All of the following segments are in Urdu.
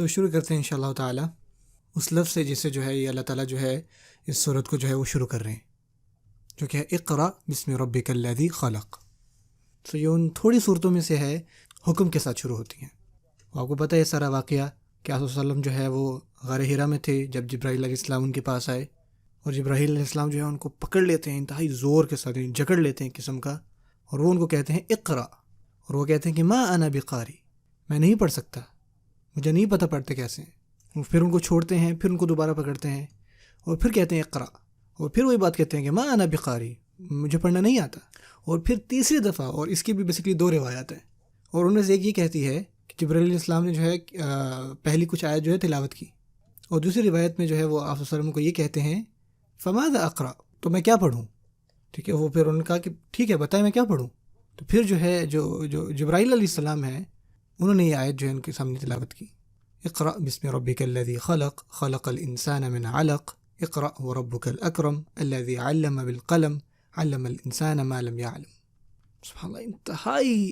شروع کرتے ہیں انشاءاللہ تعالی اس لفظ سے جسے جو ہے یہ اللہ تعالیٰ جو ہے اس صورت کو جو ہے وہ شروع کر رہے ہیں، جو کہ ہے اقرا بسم ربک الذی خلق۔ تو یہ ان تھوڑی صورتوں میں سے ہے حکم کے ساتھ شروع ہوتی ہیں۔ آپ کو پتہ ہے سارا واقعہ کہ آپ صلی اللہ علیہ وسلم جو ہے وہ غار ہرا میں تھے جب جبرائیل علیہ السلام ان کے پاس آئے، اور جبرائیل علیہ السلام جو ہے ان کو پکڑ لیتے ہیں انتہائی زور کے ساتھ، جکڑ لیتے ہیں قسم کا، اور وہ ان کو کہتے ہیں اقرا، اور وہ کہتے ہیں کہ ما انا بقاری، میں نہیں پڑھ سکتا، مجھے نہیں پتہ پڑھتے کیسے ہیں۔ پھر ان کو چھوڑتے ہیں، پھر ان کو دوبارہ پکڑتے ہیں اور پھر کہتے ہیں اقرا، اور پھر وہی بات کہتے ہیں کہ ما انا بقاری، مجھے پڑھنا نہیں آتا، اور پھر تیسری دفعہ، اور اس کی بھی بیسیکلی 2 روایات ہیں، اور ان میں سے ایک یہ کہتی ہے کہ جبرائیل علیہ السلام نے جو ہے پہلی کچھ آیت جو ہے تلاوت کی، اور دوسری روایت میں جو ہے وہ آپ صلی اللہ علیہ وسلم کو یہ کہتے ہیں فماذا اقرا، تو میں کیا پڑھوں؟ ٹھیک ہے، وہ پھر انہوں نے کہا کہ ٹھیک ہے بتائیں میں کیا پڑھوں؟ تو پھر جو ہے جو جبرائیل علیہ السلام ہے انہوں نے یہ آیت جو ہے ان کے سامنے تلاوت کی، اقرا بسم ربک الذی خلق خلق الانسان من علق اقرا وربک الاکرم الذی علم بالقلم علم الانسان ما لم يعلم۔ سبحان اللہ، انتہائی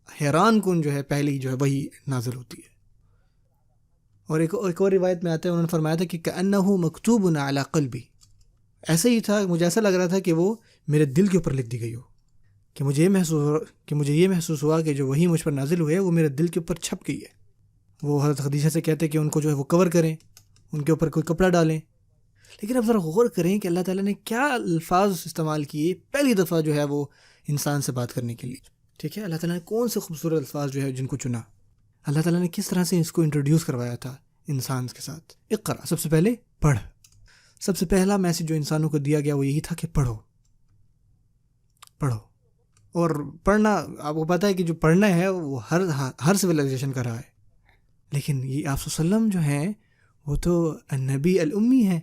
حیران کن جو ہے پہلی جو ہے وہی نازل ہوتی ہے۔ اور ایک اور روایت میں آتا ہے، انہوں نے فرمایا تھا کہ کأنہ مکتوب علی قلبی، ایسے ہی تھا، مجھے ایسا لگ رہا تھا کہ وہ میرے دل کے اوپر لکھ دی گئی ہو، کہ مجھے یہ محسوس ہوا کہ جو وہی مجھ پر نازل ہوئے وہ میرے دل کے اوپر چھپ گئی ہے۔ وہ حضرت خدیجہ سے کہتے کہ ان کو جو ہے وہ کور کریں، ان کے اوپر کوئی کپڑا ڈالیں، لیکن اب ذرا غور کریں کہ اللہ تعالیٰ نے کیا الفاظ استعمال کیے پہلی دفعہ جو ہے وہ انسان سے بات کرنے کے لیے۔ ٹھیک ہے، اللہ تعالیٰ نے کون سے خوبصورت الفاظ جو ہے جن کو چنا، اللہ تعالیٰ نے کس طرح سے اس کو انٹروڈیوس کروایا تھا انسان کے ساتھ۔ اقرا، سب سے پہلے پڑھ، سب سے پہلا میسج جو انسانوں کو دیا گیا وہ یہی تھا کہ پڑھو پڑھو۔ اور پڑھنا آپ کو پتہ ہے کہ جو پڑھنا ہے وہ ہر سویلائزیشن کا رہا ہے، لیکن یہ آپ صلی اللہ علیہ وسلم جو ہیں وہ تو النبی الامی ہیں،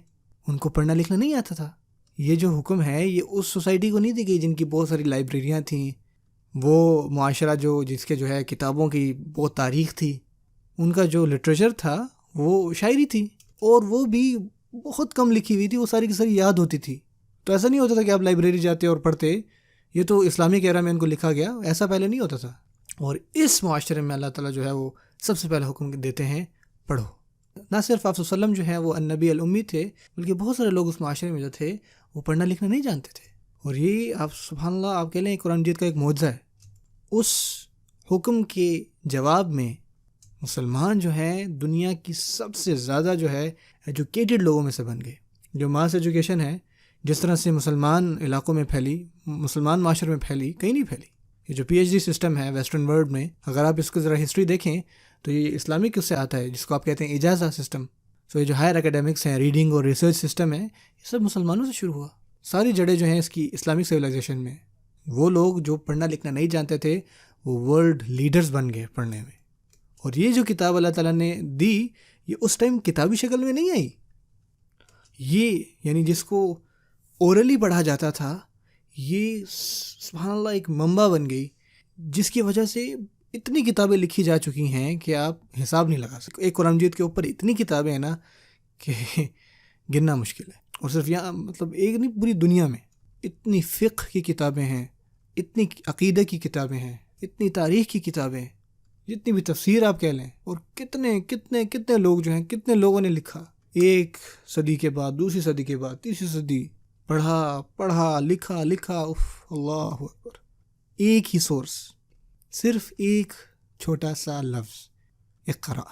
ان کو پڑھنا لکھنا نہیں آتا تھا۔ یہ جو حکم ہے یہ اس سوسائٹی کو نہیں دی گئی جن کی بہت ساری لائبریریاں تھیں، وہ معاشرہ جس کے جو ہے کتابوں کی بہت تاریخ تھی، ان کا جو لٹریچر تھا وہ شاعری تھی، اور وہ بھی بہت کم لکھی ہوئی تھی، وہ ساری کی ساری یاد ہوتی تھی۔ تو ایسا نہیں ہوتا تھا کہ آپ لائبریری جاتے اور پڑھتے، یہ تو اسلامک ایرا میں ان کو لکھا گیا، ایسا پہلے نہیں ہوتا تھا۔ اور اس معاشرے میں اللہ تعالیٰ جو ہے وہ سب سے پہلا حکم دیتے ہیں پڑھو۔ نہ صرف آپ صلی اللہ علیہ وسلم جو ہیں وہ النبی الامی تھے، بلکہ بہت سارے لوگ اس معاشرے میں جو تھے وہ پڑھنا لکھنا نہیں جانتے تھے، اور یہ آپ سبحان اللہ آپ کہہ لیں قرآن مجید کا ایک معجزہ ہے۔ اس حکم کے جواب میں مسلمان جو ہیں دنیا کی سب سے زیادہ جو ہے ایجوکیٹڈ لوگوں میں سے بن گئے۔ جو ماس ایجوکیشن ہے جس طرح سے مسلمان علاقوں میں پھیلی، مسلمان معاشرے میں پھیلی، کہیں نہیں پھیلی۔ یہ جو PhD سسٹم ہے ویسٹرن ورلڈ میں، اگر آپ اس کو ذرا ہسٹری دیکھیں تو یہ اسلامک اس سے آتا ہے، جس کو آپ کہتے ہیں اجازہ سسٹم۔ سو یہ جو ہائر اکیڈمکس ہیں، ریڈنگ اور ریسرچ سسٹم ہے، یہ سب مسلمانوں سے شروع ہوا۔ ساری جڑیں جو ہیں اس کی اسلامک سویلائزیشن میں۔ وہ لوگ جو پڑھنا لکھنا نہیں جانتے تھے وہ ورلڈ لیڈرز بن گئے پڑھنے میں۔ اور یہ جو کتاب اللہ تعالیٰ نے دی یہ اس ٹائم کتابی شکل میں نہیں آئی، یہ یعنی جس کو اورلی پڑھا جاتا تھا، یہ سبحان اللہ ایک منبع بن گئی، جس کی وجہ سے اتنی کتابیں لکھی جا چکی ہیں کہ آپ حساب نہیں لگا سکتے۔ ایک قرآن مجید کے اوپر اتنی کتابیں ہیں نا کہ گننا مشکل ہے، اور صرف یہاں مطلب ایک نہیں، پوری دنیا میں اتنی فقہ کی کتابیں ہیں، اتنی عقیدہ کی کتابیں ہیں، اتنی تاریخ کی کتابیں، جتنی بھی تفسیر آپ کہہ لیں، اور کتنے لوگ جو ہیں، کتنے لوگوں نے لکھا، ایک صدی کے بعد، دوسری صدی کے بعد، تیسری صدی، پڑھا لکھا اف اللہ اکبر۔ ایک ہی سورس، صرف ایک چھوٹا سا لفظ اقرا،